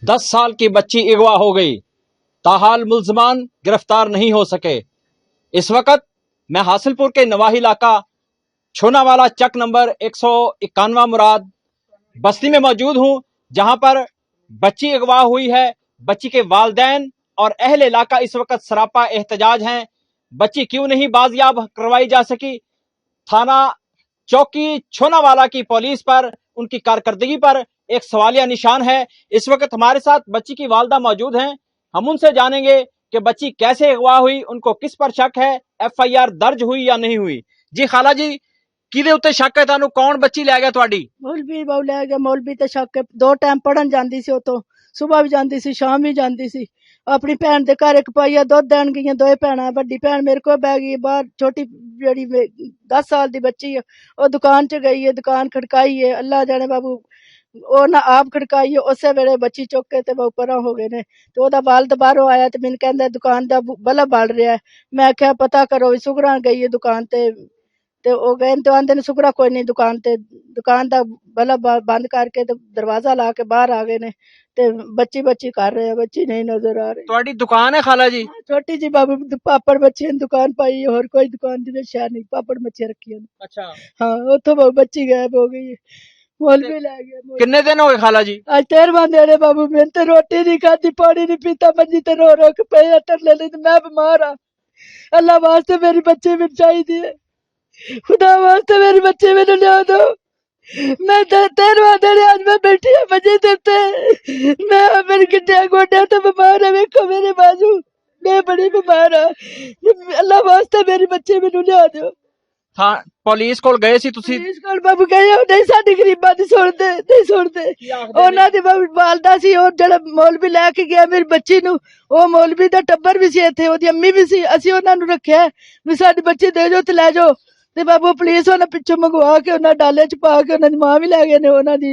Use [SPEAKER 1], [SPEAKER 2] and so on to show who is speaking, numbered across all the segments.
[SPEAKER 1] 10 साल की बच्ची अगवा हो गई, ताहाल मुल्जमान गिरफ्तार नहीं हो सके। इस वक्त मैं हासिलपुर के नवाही इलाका छोनावाला चक नंबर 191 मुराद बस्ती में मौजूद हूं, जहां पर बच्ची अगवा हुई है। बच्ची के वालिदैन और अहले इलाका इस वक्त सरापा एहतजाज हैं। बच्ची क्यों नहीं बाजियाब करवाई जा सकी? थाना चौकी छोनावाला की पुलिस पर, उनकी कारकर्दगी पर एक सवालिया निशान है। इस वक्त हमारे साथ बच्ची की वालदा मौजूद हैं। हम उनसे जानेंगे कि बच्ची कैसे अगवा हुई, उनको किस पर शक है, FIR दर्ज हुई या नहीं हुई। जी खाला जी, किहदे उत्ते शक है तुहानू? कौन बच्ची लै गया तुहाडी?
[SPEAKER 2] मौलवी बाबू लै गया। मौलवी ते शक है। 2 टाइम पढ़न जांदी सी, उतो सुबह भी जांदी सी, शाम भी जांदी सी। अपनी भैन दे घर 1 पाइया दुध देन गईयां, 2 भैणां। बड्डी भैन मेरे को बह गई बाहर, छोटी जेहड़ी 10 साल दी बच्ची है ओ दुकान च गई है, दुकान खड़काई है। अल्लाह जाने बाबू ओ ना आप खड़काई है, उसे वेले बच्ची चुक के ते परां हो गए ने। ते ओदा वालिद बाहरों आया ते मैनूं कहंदा दुकान दा बल्ब बल रिहा है। मैं आख्या पता करो, सुगरा गई है दुकान ते ओ गए ते आंदे ने सुगरा कोई नहीं दुकान ते। दुकान दा बल्ब बंद करके ते दरवाजा ला के बाहर आ गए ने ते बच्ची बच्ची कर रहे हैं। बच्ची नहीं नजर आ रही।
[SPEAKER 1] तुहाडी दुकान है खाला जी?
[SPEAKER 2] छोटी जी बाबू पापड़ मच्छी दी दुकान पाई है, और कोई दुकान दी शहर नहीं, पापड़ मच्छी रखी है।
[SPEAKER 1] अच्छा,
[SPEAKER 2] हाँ, उतो बच्ची गायब हो गई है। मौलवी लै गया।
[SPEAKER 1] कितने दिन हो गए खाला जी?
[SPEAKER 2] आज 13वां दिन है बाबू। मैंने तो रोटी नहीं खाती, पानी नहीं पीता, मंजी ते रो रो के पे टरले ले। मैं बीमार हाँ। अल्लाह वास्ते मेरी बच्ची भी चाहिए है। खुदा वास्ते मेरी बच्ची मैंने लिया दो। मैं 13वां दिन आज मैं बैठी हूँ मंजी ते उत्ते। मैं मेरी गिड्डियां गोड्डियां तो बीमार है। वेखो मेरे बाजू, मैं बड़ी बीमार हाँ। अल्लाह वास्ते मेरी बच्ची मैनू लिया दो।
[SPEAKER 1] हाँ, पुलिस कोल गए सी तुसी?
[SPEAKER 2] पुलिस कोल बाबू गए हो नहीं, साडी गरीबां दी सुनदे नहीं सुनदे। ਉਹਨਾਂ ਦੀ ਵਾਲਦਾ ਸੀ, ਉਹ ਜਿਹੜਾ ਮੌਲਵੀ ਲੈ ਕੇ ਗਿਆ ਮੇਰੀ ਬੱਚੀ ਨੂੰ, ਉਹ ਮੌਲਵੀ ਦਾ ਟੱਬਰ ਵੀ ਸੀ ਇੱਥੇ, ਉਹਦੀ ਅੰਮੀ ਵੀ ਸੀ। ਅਸੀਂ ਉਹਨਾਂ ਨੂੰ ਰੱਖਿਆ ਵੀ ਸਾਡੀ ਬੱਚੀ ਦੇ ਜਾਓ ਤੇ ਲੈ ਜਾਓ। ਤੇ ਬਾਬੂ ਪੁਲਿਸ ਉਹਨਾਂ ਪਿੱਛੋਂ ਮੰਗਵਾ ਕੇ ਉਹਨਾਂ ਡਾਲੇ ਚ ਪਾ ਕੇ ਉਹਨਾਂ ਦੀ ਮਾਂ ਵੀ ਲੈ ਗਏ ਨੇ, ਉਹਨਾਂ ਦੀ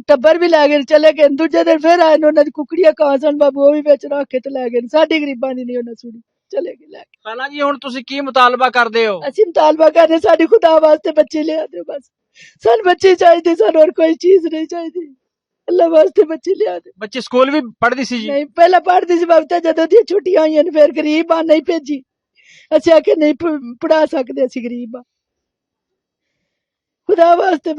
[SPEAKER 2] ਟੱਬਰ ਵੀ ਲੈ ਗਏ, ਚਲੇ ਗਏ। ਦੂਜੇ ਦਿਨ ਫਿਰ ਆਏ ਨੇ, ਉਹਨਾਂ ਦੀ ਕੁਕੜੀਆਂ ਕਾਂ ਸਨ ਬਾਬੂ, ਉਹ ਵੀ ਵਿੱਚ ਰੱਖ ਕੇ ਤੇ ਲੈ ਗਏ। ਸਾਡੀ ਗਰੀਬਾਂ ਦੀ ਨਹੀਂ ਉਹਨਾਂ ਸੁਣੀ, ਚਲੇ ਗਏ ਲੈ ਕੇ।
[SPEAKER 1] खाला जी हुण तुसी की मुतालबा करदे हो?
[SPEAKER 2] ਅਸੀਂ ਮੁਤਾਲਬਾ ਕਰ ਰਹੇ ਸਾਡੀ ਖੁਦਾ ਵਾਸਤੇ ਬੱਚੀ ਲਿਆ ਦਿਓ ਬਸ। ਸਾਨੂੰ ਬੱਚੀ ਚਾਹੀਦੀ, ਸਾਨੂੰ ਹੋਰ ਕੋਈ ਚੀਜ਼ ਨਹੀਂ ਚਾਹੀਦੀ। ਅੱਲਾ ਵਾਸਤੇ ਬੱਚੀ ਲਿਆ ਦਿਓ।
[SPEAKER 1] बच्ची स्कूल भी पढ़दी सी जी?
[SPEAKER 2] ਨਹੀਂ, ਪਹਿਲਾਂ ਪੜ੍ਹਦੀ ਸੀ ਬਾਬੂ, ਤਾਂ ਜਦੋਂ ਦੀਆਂ ਛੁੱਟੀਆਂ ਹੋਈਆਂ ਨੇ ਫਿਰ ਗਰੀਬ ਆ, ਨਹੀਂ ਭੇਜੀ। ਅਸੀਂ ਆਖਿਆ ਨਹੀਂ ਪੜ੍ਹਾ ਸਕਦੇ, ਅਸੀਂ ਗਰੀਬ ਆ। ਖੁਦਾ ਵਾਸਤੇ